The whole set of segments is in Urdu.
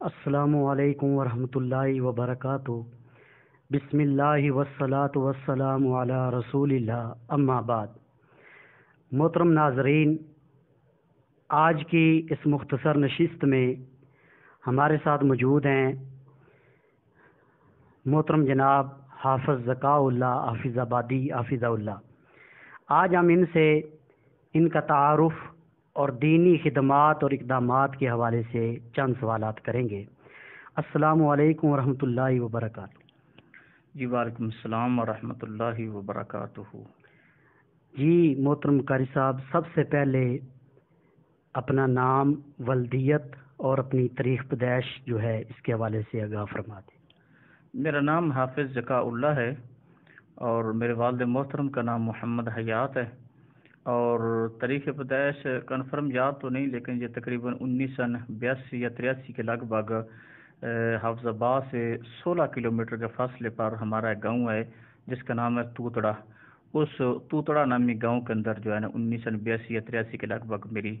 السلام علیکم ورحمۃ اللہ وبرکاتہ۔ بسم اللہ والصلاۃ والسلام علی رسول اللہ، اما بعد۔ محترم ناظرین، آج کی اس مختصر نشست میں ہمارے ساتھ موجود ہیں محترم جناب حافظ ذکاء اللہ حافظ آبادی حافظ اللہ۔ آج ہم ان سے ان کا تعارف اور دینی خدمات اور اقدامات کے حوالے سے چند سوالات کریں گے۔ السلام علیکم ورحمۃ اللہ وبرکاتہ۔ جی وعلیکم السلام ورحمۃ اللہ وبرکاتہ۔ جی محترم قاری صاحب، سب سے پہلے اپنا نام، ولدیت اور اپنی تاریخ پیدائش جو ہے اس کے حوالے سے آگاہ فرما دیں۔ میرا نام حافظ ذکاء اللہ ہے اور میرے والد محترم کا نام محمد حیات ہے، اور تاریخ پیدائش کنفرم یاد تو نہیں، لیکن یہ تقریباً 1982 یا 83 کے لگ بھگ حافظ آباد سے 16 کلومیٹر کے فاصلے پر ہمارا ایک گاؤں ہے جس کا نام ہے توتڑا۔ اس توتڑا نامی گاؤں کے اندر جو ہے نا 1982 یا 83 کے لگ بھگ میری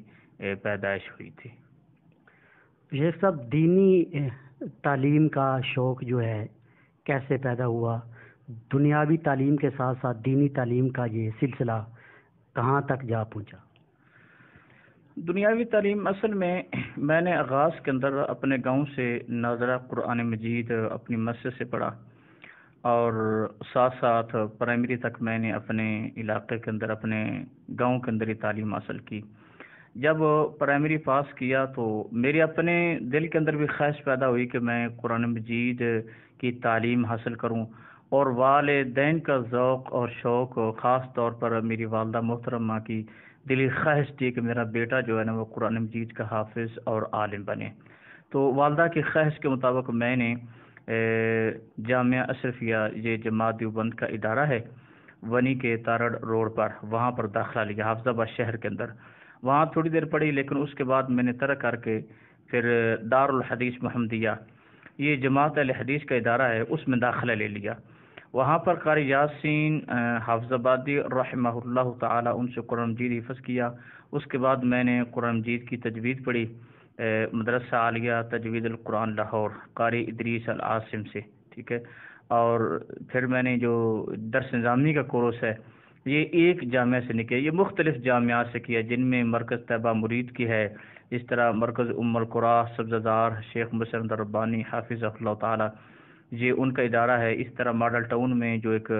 پیدائش ہوئی تھی۔ یہ سب دینی تعلیم کا شوق جو ہے کیسے پیدا ہوا؟ دنیاوی تعلیم کے ساتھ ساتھ دینی تعلیم کا یہ سلسلہ کہاں تک جا پہنچا؟ دنیاوی تعلیم اصل میں نے آغاز کے اندر اپنے گاؤں سے ناظرہ قرآن مجید اپنی مسجد سے پڑھا، اور ساتھ ساتھ پرائمری تک میں نے اپنے علاقے کے اندر اپنے گاؤں کے اندر ہی تعلیم حاصل کی۔ جب پرائمری پاس کیا تو میرے اپنے دل کے اندر بھی خواہش پیدا ہوئی کہ میں قرآن مجید کی تعلیم حاصل کروں، اور والدین کا ذوق اور شوق، خاص طور پر میری والدہ محترمہ کی دلی خواہش تھی کہ میرا بیٹا جو ہے نا وہ قرآن مجید کا حافظ اور عالم بنے۔ تو والدہ کی خواہش کے مطابق میں نے جامعہ اشرفیہ، یہ جماعت دیوبند کا ادارہ ہے ونی کے تارڑ روڈ پر، وہاں پر داخلہ لیا حافظ آباد شہر کے اندر۔ وہاں تھوڑی دیر پڑھی، لیکن اس کے بعد میں نے ترک کر کے پھر دارالحدیث محمدیہ، یہ جماعت اہل حدیث کا ادارہ ہے، اس میں داخلہ لے لیا۔ وہاں پر قاری یاسین حافظ آبادی رحمہ اللہ تعالی ان سے قرآن مجید حفظ کیا۔ اس کے بعد میں نے قرآن مجید کی تجوید پڑھی مدرسہ عالیہ تجوید القرآن لاہور قاری ادریس العاصم سے، ٹھیک ہے۔ اور پھر میں نے جو درس نظامی کا کورس ہے یہ ایک جامعہ سے نکلا، یہ مختلف جامعات سے کیا، جن میں مرکز طیبہ مرید کی ہے، اس طرح مرکز ام القرا سبزدار شیخ مسلم ربانی حافظ اللہ تعالی، یہ ان کا ادارہ ہے۔ اس طرح ماڈل ٹاؤن میں جو ایک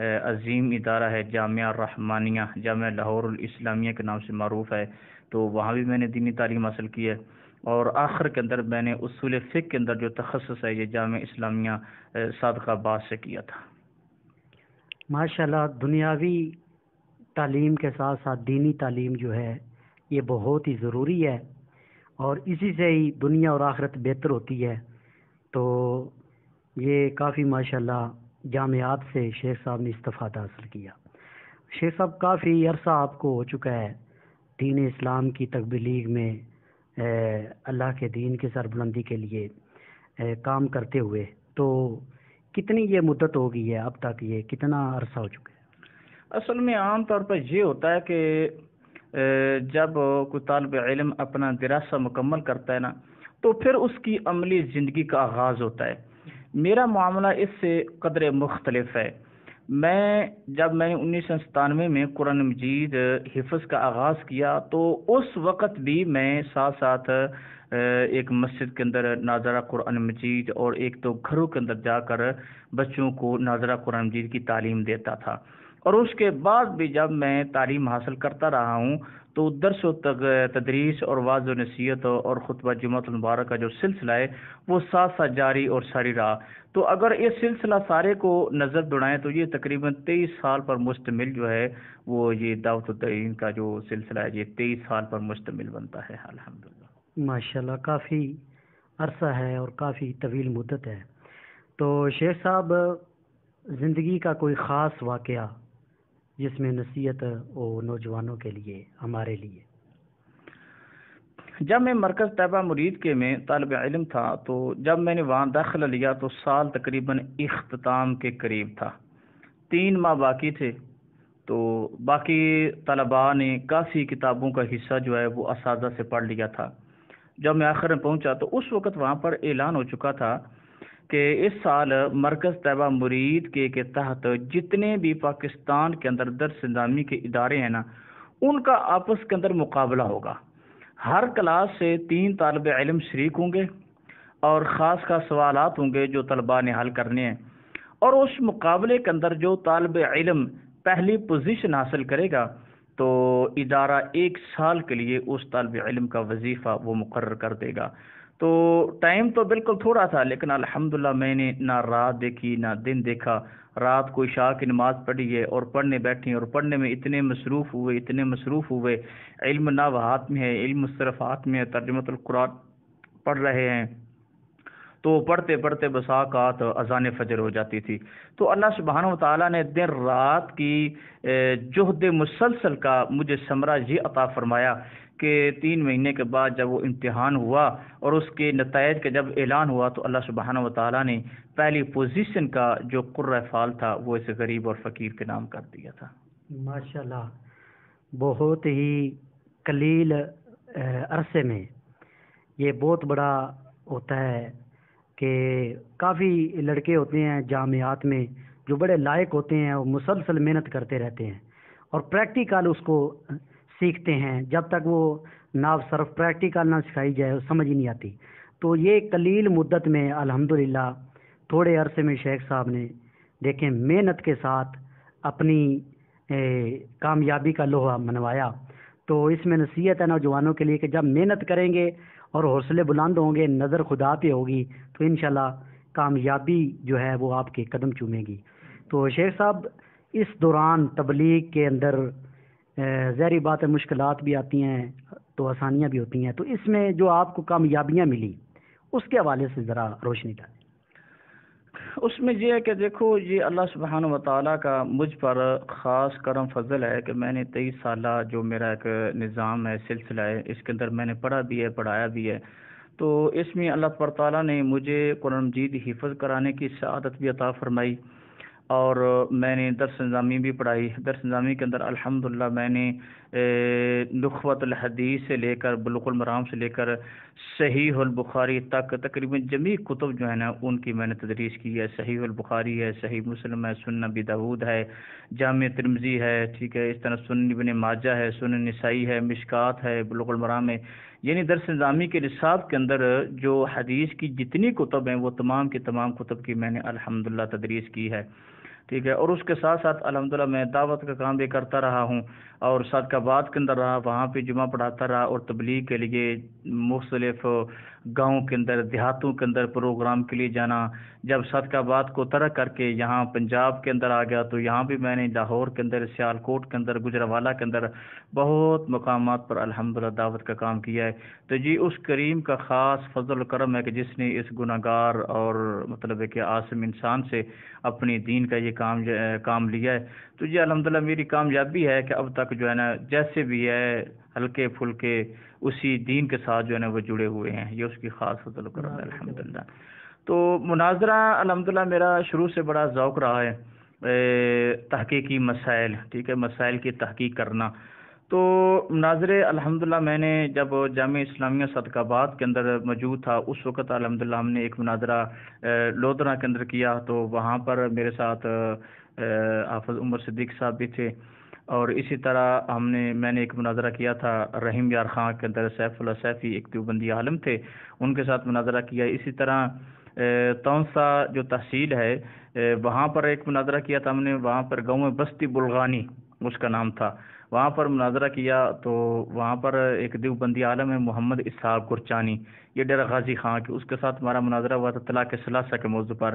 عظیم ادارہ ہے جامعہ رحمانیہ، جامعہ لاہور الاسلامیہ کے نام سے معروف ہے، تو وہاں بھی میں نے دینی تعلیم حاصل کی ہے۔ اور آخر کے اندر میں نے اصول فقہ کے اندر جو تخصص ہے یہ جامعہ اسلامیہ صادق آباد سے کیا تھا۔ ماشاءاللہ، دنیاوی تعلیم کے ساتھ ساتھ دینی تعلیم جو ہے یہ بہت ہی ضروری ہے، اور اسی سے ہی دنیا اور آخرت بہتر ہوتی ہے۔ تو یہ کافی ماشاءاللہ جامعات سے شیخ صاحب نے استفادہ حاصل کیا۔ شیخ صاحب کافی عرصہ آپ کو ہو چکا ہے دین اسلام کی تبلیغ میں، اللہ کے دین کی سربلندی کے لیے کام کرتے ہوئے، تو کتنی یہ مدت ہو گئی ہے اب تک؟ یہ کتنا عرصہ ہو چکا ہے؟ اصل میں عام طور پر یہ ہوتا ہے کہ جب کوئی طالب علم اپنا دراسہ مکمل کرتا ہے نا تو پھر اس کی عملی زندگی کا آغاز ہوتا ہے۔ میرا معاملہ اس سے قدر مختلف ہے۔ جب میں نے 1997 میں قرآن مجید حفظ کا آغاز کیا تو اس وقت بھی میں ساتھ ساتھ ایک مسجد کے اندر ناظرہ قرآن مجید اور ایک دو گھروں کے اندر جا کر بچوں کو ناظرہ قرآن مجید کی تعلیم دیتا تھا، اور اس کے بعد بھی جب میں تعلیم حاصل کرتا رہا ہوں تو درس و تدریس اور واعظ و نصیحت اور خطبہ جمعۃ المبارک کا جو سلسلہ ہے وہ ساتھ ساتھ جاری اور ساری رہا۔ تو اگر یہ سلسلہ سارے کو نظر دوڑائیں تو یہ تقریباً 23 سال پر مشتمل جو ہے وہ یہ دعوت الدین کا جو سلسلہ ہے یہ 23 سال پر مشتمل بنتا ہے الحمدللہ۔ ماشاءاللہ کافی عرصہ ہے اور کافی طویل مدت ہے۔ تو شیخ صاحب، زندگی کا کوئی خاص واقعہ جس میں نصیحت ہو نوجوانوں کے لیے، ہمارے لیے؟ جب میں مرکز طیبہ مرید کے میں طالب علم تھا تو جب میں نے وہاں داخلہ لیا تو سال تقریباً اختتام کے قریب تھا، 3 ماہ باقی تھے۔ تو باقی طلباء نے کافی کتابوں کا حصہ جو ہے وہ اساتذہ سے پڑھ لیا تھا۔ جب میں آخر میں پہنچا تو اس وقت وہاں پر اعلان ہو چکا تھا کہ اس سال مرکز طیبہ مرید کے تحت جتنے بھی پاکستان کے اندر درس نظامی کے ادارے ہیں نا، ان کا آپس کے اندر مقابلہ ہوگا. ہر کلاس سے 3 طالب علم شریک ہوں گے اور خاص خاص سوالات ہوں گے جو طلباء نے حل کرنے ہیں، اور اس مقابلے کے اندر جو طالب علم پہلی پوزیشن حاصل کرے گا تو ادارہ 1 سال کے لیے اس طالب علم کا وظیفہ وہ مقرر کر دے گا. تو ٹائم تو بالکل تھوڑا تھا، لیکن الحمدللہ میں نے نہ رات دیکھی نہ دن دیکھا. رات کو عشاء کی نماز پڑھی ہے اور پڑھنے بیٹھی، اور پڑھنے میں اتنے مصروف ہوئے. علم نحوات میں ہے، علم مصطلحات میں ہے، ترجمۃ القرآن پڑھ رہے ہیں، تو پڑھتے پڑھتے بساکات اذان فجر ہو جاتی تھی. تو اللہ سبحانہ و تعالیٰ نے دن رات کی جہد مسلسل کا مجھے ثمرہ یہ عطا فرمایا کہ 3 مہینے کے بعد جب وہ امتحان ہوا اور اس کے نتائج کا جب اعلان ہوا تو اللہ سبحانہ و تعالیٰ نے پہلی پوزیشن کا جو قرہ فال تھا وہ اس غریب اور فقیر کے نام کر دیا تھا. ماشاءاللہ، بہت ہی قلیل عرصے میں یہ بہت بڑا ہوتا ہے کہ کافی لڑکے ہوتے ہیں جامعات میں جو بڑے لائق ہوتے ہیں، وہ مسلسل محنت کرتے رہتے ہیں اور پریکٹیکل اس کو سیکھتے ہیں. جب تک وہ ناو صرف پریکٹیکل نہ سکھائی جائے وہ سمجھ ہی نہیں آتی. تو یہ قلیل مدت میں الحمدللہ تھوڑے عرصے میں شیخ صاحب نے دیکھیں محنت کے ساتھ اپنی کامیابی کا لوہا منوایا. تو اس میں نصیحت ہے نوجوانوں کے لیے کہ جب محنت کریں گے اور حوصلے بلند ہوں گے، نظر خدا پہ ہوگی، تو انشاءاللہ کامیابی جو ہے وہ آپ کے قدم چومے گی. تو شیخ صاحب اس دوران تبلیغ کے اندر ظاہری بات ہے مشکلات بھی آتی ہیں تو آسانیاں بھی ہوتی ہیں، تو اس میں جو آپ کو کامیابیاں ملی اس کے حوالے سے ذرا روشنی ڈالیں. اس میں یہ ہے کہ دیکھو، یہ اللہ سبحانہ و تعالیٰ کا مجھ پر خاص کرم فضل ہے کہ میں نے 23 سالہ جو میرا ایک نظام ہے، سلسلہ ہے، اس کے اندر میں نے پڑھا بھی ہے، پڑھایا بھی ہے. تو اس میں اللہ تعالیٰ نے مجھے قرآن مجید حفظ کرانے کی سعادت بھی عطا فرمائی، اور میں نے درس نظامی بھی پڑھائی. درس نظامی کے اندر الحمدللہ میں نے نخبۃ الحدیث سے لے کر بلوغ المرام سے لے کر صحیح البخاری تک تقریباً جمیع کتب جو ہے نا ان کی میں نے تدریس کی ہے. صحیح البخاری ہے، صحیح مسلم ہے، سنن ابی داؤد ہے، جامع ترمذی ہے، ٹھیک ہے، اس طرح سنن ابن ماجہ ہے، سنن نسائی ہے، مشکات ہے، بلوغ المرام ہے. یعنی درس نظامی کے نصاب کے اندر جو حدیث کی جتنی کتب ہیں وہ تمام کی تمام کتب کی میں نے الحمدللہ تدریس کی ہے. ٹھیک ہے، اور اس کے ساتھ ساتھ الحمدللہ میں دعوت کا کام بھی کرتا رہا ہوں، اور صدقہ کے اندر رہا، وہاں پہ جمعہ پڑھاتا رہا، اور تبلیغ کے لیے مختلف گاؤں کے اندر، دیہاتوں کے اندر پروگرام کے لیے جانا. جب صدقہ کو ترک کر کے یہاں پنجاب کے اندر آ گیا تو یہاں بھی میں نے لاہور کے اندر، سیالکوٹ کے اندر، گجرانوالہ کے اندر بہت مقامات پر الحمدللہ دعوت کا کام کیا ہے. تو جی اس کریم کا خاص فضل و کرم ہے کہ جس نے اس گناہ گار اور مطلب ہے کہ عاصم انسان سے اپنی دین کا یہ کام لیا ہے. تو جی الحمدللہ میری کامیابی ہے کہ اب تک جو ہے نا جیسے بھی ہے ہلکے پھلکے اسی دین کے ساتھ جو ہے نا وہ جڑے ہوئے ہیں. یہ اس کی خاص فضل و کرم ہے الحمدللہ. تو مناظرہ الحمدللہ میرا شروع سے بڑا ذوق رہا ہے، تحقیقی مسائل، ٹھیک ہے، مسائل کی تحقیق کرنا. تو مناظرے الحمدللہ میں نے جب جامعہ اسلامیہ صدقہ آباد کے اندر موجود تھا اس وقت الحمدللہ ہم نے ایک مناظرہ لودھرا کے اندر کیا. تو وہاں پر میرے ساتھ حافظ عمر صدیق صاحب بھی تھے، اور اسی طرح میں نے ایک مناظرہ کیا تھا رحیم یار خان کے اندر، سیف اللہ سیفی ایک دیوبندی عالم تھے، ان کے ساتھ مناظرہ کیا. اسی طرح تونسا جو تحصیل ہے وہاں پر ایک مناظرہ کیا تھا ہم نے، وہاں پر گاؤں میں بستی بلغانی اس کا نام تھا، وہاں پر مناظرہ کیا. تو وہاں پر ایک دیوبندی عالم ہے محمد اسحاق گرچانی، یہ ڈیرہ غازی خان کے، اس کے ساتھ ہمارا مناظرہ ہوا تھا طلاق ثلاثہ کے موضوع پر.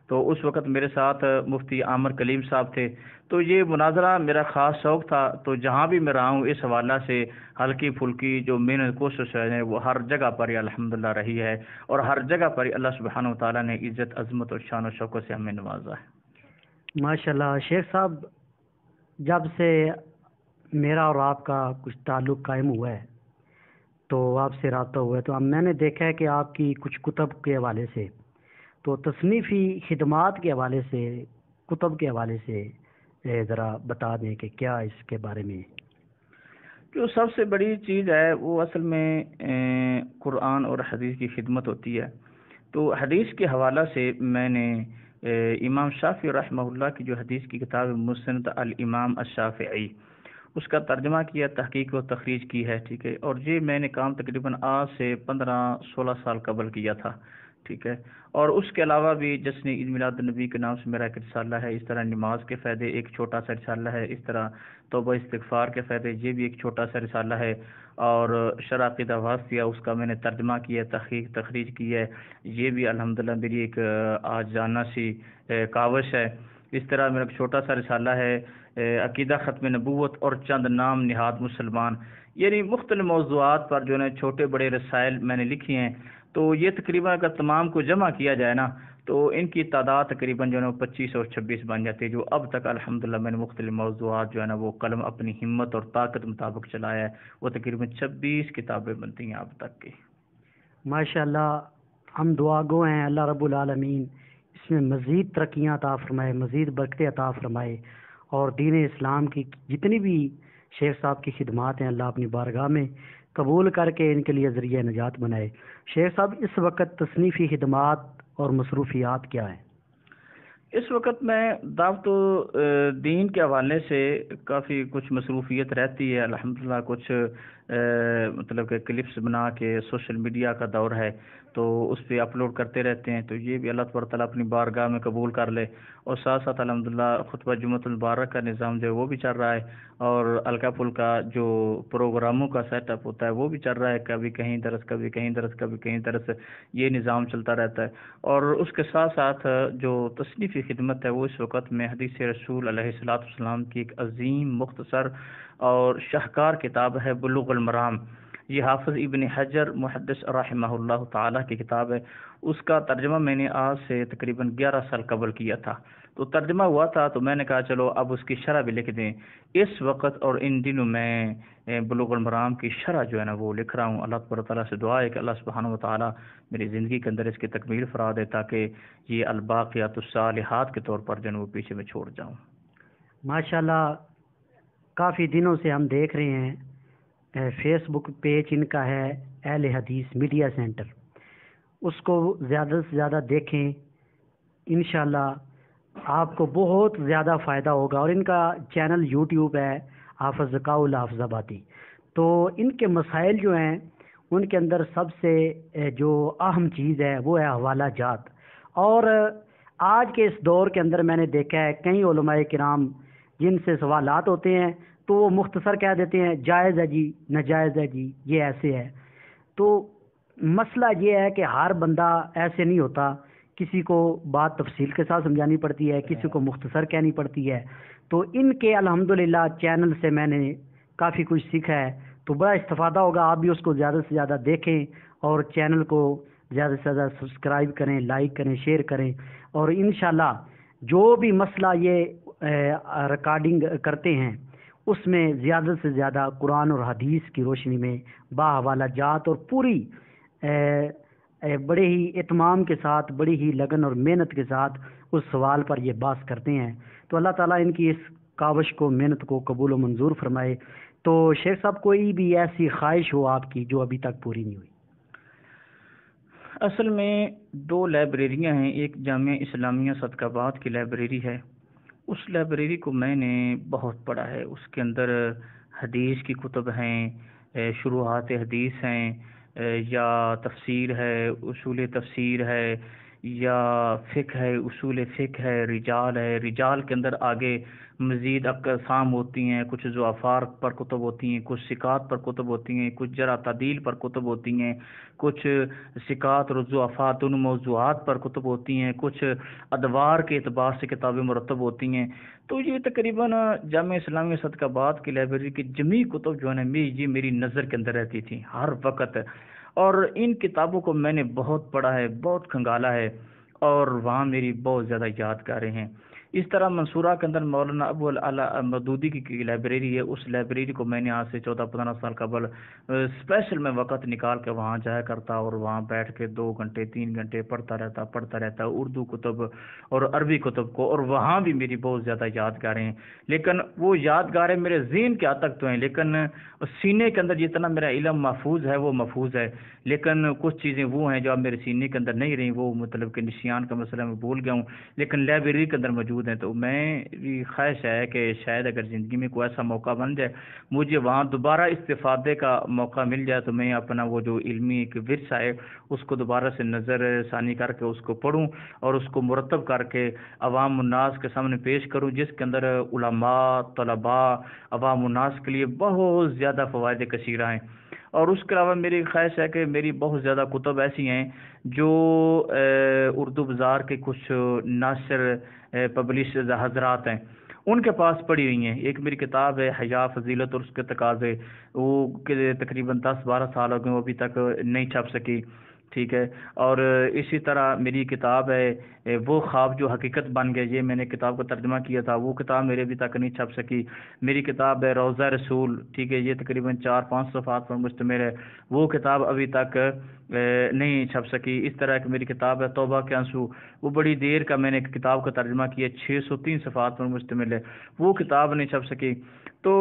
تو اس وقت میرے ساتھ مفتی عامر کلیم صاحب تھے. تو یہ مناظرہ میرا خاص شوق تھا. تو جہاں بھی میں رہا ہوں اس حوالہ سے ہلکی پھلکی جو محنت کوشش ہے وہ ہر جگہ پر الحمدللہ رہی ہے، اور ہر جگہ پر اللہ سبحانہ و تعالیٰ نے عزت، عظمت اور شان و شوکت سے ہمیں نوازا ہے. ماشاءاللہ شیخ صاحب، جب سے میرا اور آپ کا کچھ تعلق قائم ہوا ہے تو آپ سے رابطہ ہوا ہے، تو میں نے دیکھا ہے کہ آپ کی کچھ کتب کے حوالے سے، تو تصنیفی خدمات کے حوالے سے، کتب کے حوالے سے ذرا بتا دیں کہ کیا اس کے بارے میں. جو سب سے بڑی چیز ہے وہ اصل میں قرآن اور حدیث کی خدمت ہوتی ہے۔ تو حدیث کے حوالہ سے میں نے امام شافعی رحمہ اللہ کی جو حدیث کی کتاب مسند الامام الشافعی، اس کا ترجمہ کیا، تحقیق و تخریج کی ہے، ٹھیک ہے، اور یہ میں نے کام تقریباً آج سے 15-16 سال قبل کیا تھا، ٹھیک ہے۔ اور اس کے علاوہ بھی جشن عید میلاد النبی کے نام سے میرا ایک رسالہ ہے، اس طرح نماز کے فائدے ایک چھوٹا سا رسالہ ہے، اس طرح توبہ استغفار کے فائدے یہ بھی ایک چھوٹا سا رسالہ ہے، اور شرح عقیدہ واسطیہ اس کا میں نے ترجمہ کیا ہے، تحقیق تخریج کی ہے، یہ بھی الحمدللہ میری ایک آج جاننا سی کاوش ہے۔ اس طرح میرا ایک چھوٹا سا رسالہ ہے عقیدہ ختم نبوت اور چند نام نہاد مسلمان، یعنی مختلف موضوعات پر جو ہے چھوٹے بڑے رسائل میں نے لکھی ہیں۔ تو یہ تقریباً اگر تمام کو جمع کیا جائے نا تو ان کی تعداد تقریباً جو ہے 25 اور 26 بن جاتی ہے، جو اب تک الحمدللہ میں نے مختلف موضوعات جو ہے نا وہ قلم اپنی ہمت اور طاقت مطابق چلایا ہے، وہ تقریباً 26 کتابیں بنتی ہیں اب تک کی۔ ماشاءاللہ، ہم دعا گو ہیں اللہ رب العالمین اس میں مزید ترقیاں عطا فرمائے، مزید برکتیں عطا فرمائے، اور دین اسلام کی جتنی بھی شیخ صاحب کی خدمات ہیں اللہ اپنی بارگاہ میں قبول کر کے ان کے لیے ذریعہ نجات بنائے۔ شیخ صاحب، اس وقت تصنیفی خدمات اور مصروفیات کیا ہیں؟ اس وقت میں دعوت و دین کے حوالے سے کافی کچھ مصروفیت رہتی ہے الحمدللہ، کچھ مطلب کہ کلپس بنا کے سوشل میڈیا کا دور ہے تو اس پہ اپلوڈ کرتے رہتے ہیں، تو یہ بھی اللہ تبارک تعالیٰ اپنی بارگاہ میں قبول کر لے، اور ساتھ ساتھ الحمدللہ خطبہ جمعۃ المبارک کا نظام جو ہے وہ بھی چل رہا ہے، اور ہلکا پھلکا جو پروگراموں کا سیٹ اپ ہوتا ہے وہ بھی چل رہا ہے، کبھی کہیں درس کبھی کہیں درس کبھی کہیں درس، یہ نظام چلتا رہتا ہے۔ اور اس کے ساتھ ساتھ جو تصنیفی خدمت ہے وہ اس وقت میں حدیث رسول علیہ الصلوۃ والسلام کی ایک عظیم مختصر اور شاہکار کتاب ہے بلوغ المرام، یہ حافظ ابن حجر محدث رحمہ اللہ تعالیٰ کی کتاب ہے، اس کا ترجمہ میں نے آج سے تقریباً 11 سال قبل کیا تھا، تو ترجمہ ہوا تھا تو میں نے کہا چلو اب اس کی شرح بھی لکھ دیں۔ اس وقت اور ان دنوں میں بلوغ المرام کی شرح جو ہے نا وہ لکھ رہا ہوں۔ اللہ تبارک تعالیٰ سے دعا ہے کہ اللہ سبحانہ و تعالیٰ میری زندگی کے اندر اس کی تکمیل فرا دے تاکہ یہ الباقیات الصالحات کے طور پر جو ہے وہ پیچھے میں چھوڑ جاؤں۔ ماشاءاللہ، کافی دنوں سے ہم دیکھ رہے ہیں فیس بک پیج ان کا ہے اہل حدیث میڈیا سینٹر، اس کو زیادہ سے زیادہ دیکھیں، انشاءاللہ آپ کو بہت زیادہ فائدہ ہوگا۔ اور ان کا چینل یوٹیوب ہے حافظ ذکاء حافظ آبادی، تو ان کے مسائل جو ہیں ان کے اندر سب سے جو اہم چیز ہے وہ ہے حوالہ جات۔ اور آج کے اس دور کے اندر میں نے دیکھا ہے کئی علماء کرام جن سے سوالات ہوتے ہیں تو وہ مختصر کہہ دیتے ہیں جائز ہے جی، ناجائز ہے جی، یہ ایسے ہے۔ تو مسئلہ یہ ہے کہ ہر بندہ ایسے نہیں ہوتا، کسی کو بات تفصیل کے ساتھ سمجھانی پڑتی ہے، کسی کو مختصر کہنی پڑتی ہے۔ تو ان کے الحمدللہ چینل سے میں نے کافی کچھ سیکھا ہے، تو بڑا استفادہ ہوگا۔ آپ بھی اس کو زیادہ سے زیادہ دیکھیں اور چینل کو زیادہ سے زیادہ سبسکرائب کریں، لائک کریں، شیئر کریں، اور انشاءاللہ جو بھی مسئلہ یہ ریکارڈنگ کرتے ہیں اس میں زیادہ سے زیادہ قرآن اور حدیث کی روشنی میں باحوالہ جات اور پوری بڑے ہی اہتمام کے ساتھ، بڑی ہی لگن اور محنت کے ساتھ اس سوال پر یہ بحث کرتے ہیں۔ تو اللہ تعالیٰ ان کی اس کاوش کو، محنت کو قبول و منظور فرمائے۔ تو شیخ صاحب، کوئی بھی ایسی خواہش ہو آپ کی جو ابھی تک پوری نہیں ہوئی؟ اصل میں 2 لائبریریاں ہیں، ایک جامعہ اسلامیہ صدقہ آباد کی لائبریری ہے، اس لائبریری کو میں نے بہت پڑھا ہے، اس کے اندر حدیث کی کتب ہیں، شروحات حدیث ہیں، یا تفسیر ہے، اصول تفسیر ہے، یا فقہ ہے، اصول فقہ ہے، رجال کے اندر آگے مزید اقسام ہوتی ہیں، کچھ ضعفاء پر کتب ہوتی ہیں، کچھ ثقات پر کتب ہوتی ہیں، کچھ جرح تعدیل پر کتب ہوتی ہیں، کچھ ثقات اور ضعفاء دونوں موضوعات پر کتب ہوتی ہیں، کچھ ادوار کے اعتبار سے کتابیں مرتب ہوتی ہیں۔ تو یہ تقریباً جامعہ اسلامیہ صدقہ آباد کی لائبریری کی جمیع کتب جو ہے نا یہ میری نظر کے اندر رہتی تھی ہر وقت، اور ان کتابوں کو میں نے بہت پڑھا ہے، بہت کھنگالا ہے، اور وہاں میری بہت زیادہ یادگاریں ہیں۔ اس طرح منصورہ کے اندر مولانا ابو العلا مودودی کی لائبریری ہے، اس لائبریری کو میں نے آج سے 14-15 سال قبل اسپیشل میں وقت نکال کے وہاں جایا کرتا اور وہاں بیٹھ کے 2 گھنٹے 3 گھنٹے پڑھتا رہتا اردو کتب اور عربی کتب کو، اور وہاں بھی میری بہت زیادہ یادگاریں ہیں، لیکن وہ یادگاریں میرے ذہن کے حد تک تو ہیں، لیکن سینے کے اندر جتنا میرا علم محفوظ ہے وہ محفوظ ہے، لیکن کچھ چیزیں وہ ہیں جو اب میرے سینے کے اندر نہیں رہیں، وہ مطلب کہ نسیان کا مسئلہ میں بھول گیا ہوں، لیکن لائبریری کے اندر موجود ہیں۔ تو میری خواہش ہے کہ شاید اگر زندگی میں کوئی ایسا موقع بن جائے، مجھے وہاں دوبارہ استفادے کا موقع مل جائے، تو میں اپنا وہ جو علمی ایک ورثہ ہے اس کو دوبارہ سے نظر ثانی کر کے اس کو پڑھوں اور اس کو مرتب کر کے عوام الناس کے سامنے پیش کروں، جس کے اندر علماء، طلباء، عوام الناس کے لیے بہت زیادہ فوائد کثیرہ ہیں۔ اور اس کے علاوہ میری خواہش ہے کہ میری بہت زیادہ کتب ایسی ہیں جو اردو بازار کے کچھ ناشر پبلشر حضرات ہیں ان کے پاس پڑھی ہوئی ہیں۔ ایک میری کتاب ہے حیا، فضیلت اور اس کے تقاضے، وہ تقریباً 10-12 سال ہو گئے، وہ ابھی تک نہیں چھپ سکی، ٹھیک ہے۔ اور اسی طرح میری کتاب ہے وہ خواب جو حقیقت بن گئے، یہ میں نے کتاب کا ترجمہ کیا تھا، وہ کتاب میرے ابھی تک نہیں چھپ سکی۔ میری کتاب ہے روضہ رسول، ٹھیک ہے، یہ تقریباً 4-5 صفحات پر مشتمل ہے، وہ کتاب ابھی تک نہیں چھپ سکی۔ اس طرح کی میری کتاب ہے توبہ کے آنسو، وہ بڑی دیر کا میں نے کتاب کا ترجمہ کیا، 603 صفحات پر مشتمل ہے، وہ کتاب نہیں چھپ سکی۔ تو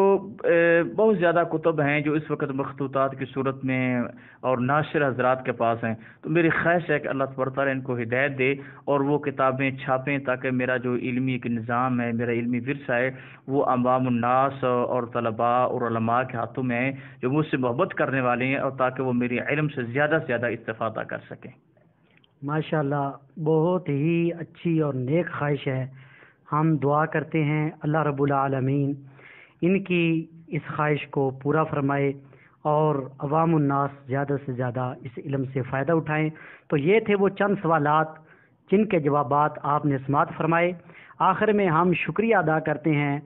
بہت زیادہ کتب ہیں جو اس وقت مخطوطات کی صورت میں اور ناشر حضرات کے پاس ہیں، تو میری خواہش ہے کہ اللہ تبارک تعالیٰ ان کو ہدایت دے اور وہ کتابیں چھاپیں، تاکہ میرا جو علمی ایک نظام ہے، میرا علمی ورثہ ہے، وہ عوام الناس اور طلباء اور علماء کے ہاتھوں میں ہے جو مجھ سے محبت کرنے والے ہیں، اور تاکہ وہ میری علم سے زیادہ استفادہ کر سکیں۔ ماشاءاللہ، بہت ہی اچھی اور نیک خواہش ہے۔ ہم دعا کرتے ہیں اللہ رب العالمین ان کی اس خواہش کو پورا فرمائے اور عوام الناس زیادہ سے زیادہ اس علم سے فائدہ اٹھائیں۔ تو یہ تھے وہ چند سوالات جن کے جوابات آپ نے سماعت فرمائے۔ آخر میں ہم شکریہ ادا کرتے ہیں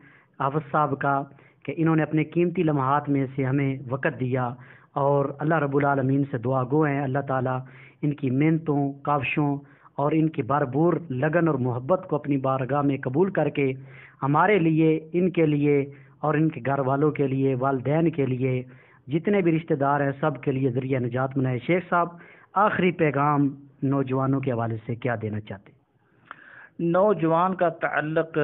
حافظ صاحب کا کہ انہوں نے اپنے قیمتی لمحات میں سے ہمیں وقت دیا، اور اللہ رب العالمین سے دعا گو ہیں اللہ تعالیٰ ان کی محنتوں، کاوشوں اور ان کی بھرپور لگن اور محبت کو اپنی بارگاہ میں قبول کر کے ہمارے لیے، ان کے لیے اور ان کے گھر والوں کے لیے، والدین کے لیے، جتنے بھی رشتہ دار ہیں سب کے لیے ذریعہ نجات بنائے۔ شیخ صاحب، آخری پیغام نوجوانوں کے حوالے سے کیا دینا چاہتے ہیں؟ نوجوان کا تعلق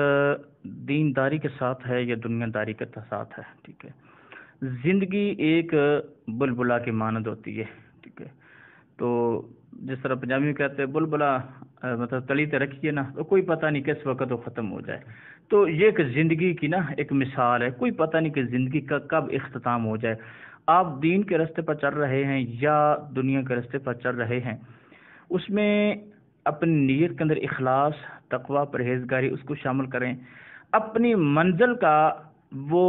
دینداری کے ساتھ ہے یا دنیا داری کے ساتھ ہے، ٹھیک ہے۔ زندگی ایک بلبلا کی مانند ہوتی ہے، ٹھیک ہے۔ تو جس طرح پنجابی میں کہتے ہیں بلبلا مطلب تلی تے رکھیے نا، تو کوئی پتہ نہیں کس وقت وہ ختم ہو جائے۔ تو یہ ایک زندگی کی نا ایک مثال ہے، کوئی پتہ نہیں کہ زندگی کا کب اختتام ہو جائے۔ آپ دین کے راستے پر چل رہے ہیں یا دنیا کے راستے پر چل رہے ہیں، اس میں اپنی نیت کے اندر اخلاص، تقوی، پرہیزگاری اس کو شامل کریں، اپنی منزل کا وہ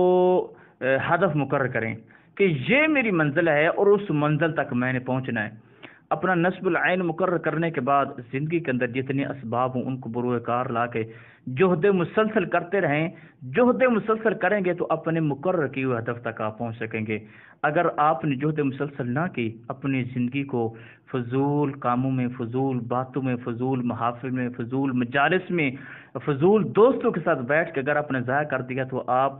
ہدف مقرر کریں کہ یہ میری منزل ہے اور اس منزل تک میں نے پہنچنا ہے۔ اپنا نصب العین مقرر کرنے کے بعد زندگی کے اندر جتنے اسباب ہوں ان کو بروئے کار لا کے جہد مسلسل کرتے رہیں۔ جہد مسلسل کریں گے تو اپنے مقرر کیے ہوئے ہدف تک آپ پہنچ سکیں گے۔ اگر آپ نے جہد مسلسل نہ کی، اپنی زندگی کو فضول کاموں میں، فضول باتوں میں، فضول محافل میں، فضول مجالس میں، فضول دوستوں کے ساتھ بیٹھ کے اگر آپ نے ضائع کر دیا تو آپ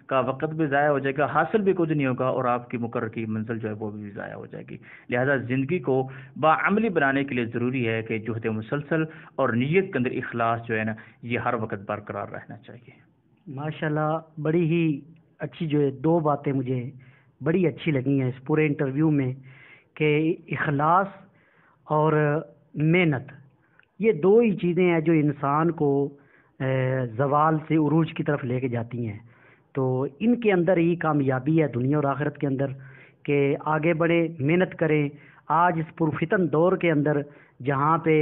کا وقت بھی ضائع ہو جائے گا، حاصل بھی کچھ نہیں ہوگا، اور آپ کی مقرر کی منزل جو ہے وہ بھی ضائع ہو جائے گی۔ لہذا زندگی کو باعملی بنانے کے لیے ضروری ہے کہ جہد مسلسل اور نیت کے اندر اخلاص جو ہے نا یہ ہر وقت برقرار رہنا چاہیے۔ ماشاءاللہ، بڑی ہی اچھی جو ہے 2 باتیں مجھے بڑی اچھی لگی ہیں اس پورے انٹرویو میں، کہ اخلاص اور محنت، یہ 2 ہی چیزیں ہیں جو انسان کو زوال سے عروج کی طرف لے کے جاتی ہیں۔ تو ان کے اندر ہی کامیابی ہے دنیا اور آخرت کے اندر، کہ آگے بڑھیں، محنت کریں۔ آج اس پرفتن دور کے اندر جہاں پہ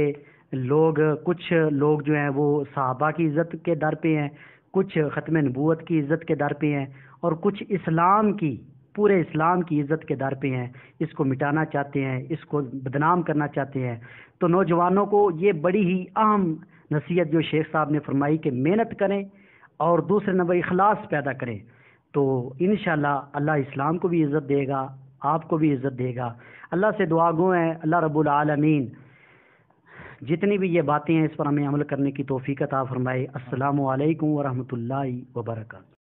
کچھ لوگ جو ہیں وہ صحابہ کی عزت کے در پہ ہیں، کچھ ختم نبوت کی عزت کے در پہ ہیں، اور کچھ پورے اسلام کی عزت کے در پہ ہیں، اس کو مٹانا چاہتے ہیں، اس کو بدنام کرنا چاہتے ہیں۔ تو نوجوانوں کو یہ بڑی ہی اہم نصیحت جو شیخ صاحب نے فرمائی کہ محنت کریں اور دوسرے نمبر اخلاص پیدا کریں، تو انشاءاللہ اللہ اسلام کو بھی عزت دے گا، آپ کو بھی عزت دے گا۔ اللہ سے دعا گو ہیں اللہ رب العالمین جتنی بھی یہ باتیں ہیں اس پر ہمیں عمل کرنے کی توفیق عطا فرمائے۔ السلام علیکم ورحمۃ اللہ وبرکاتہ۔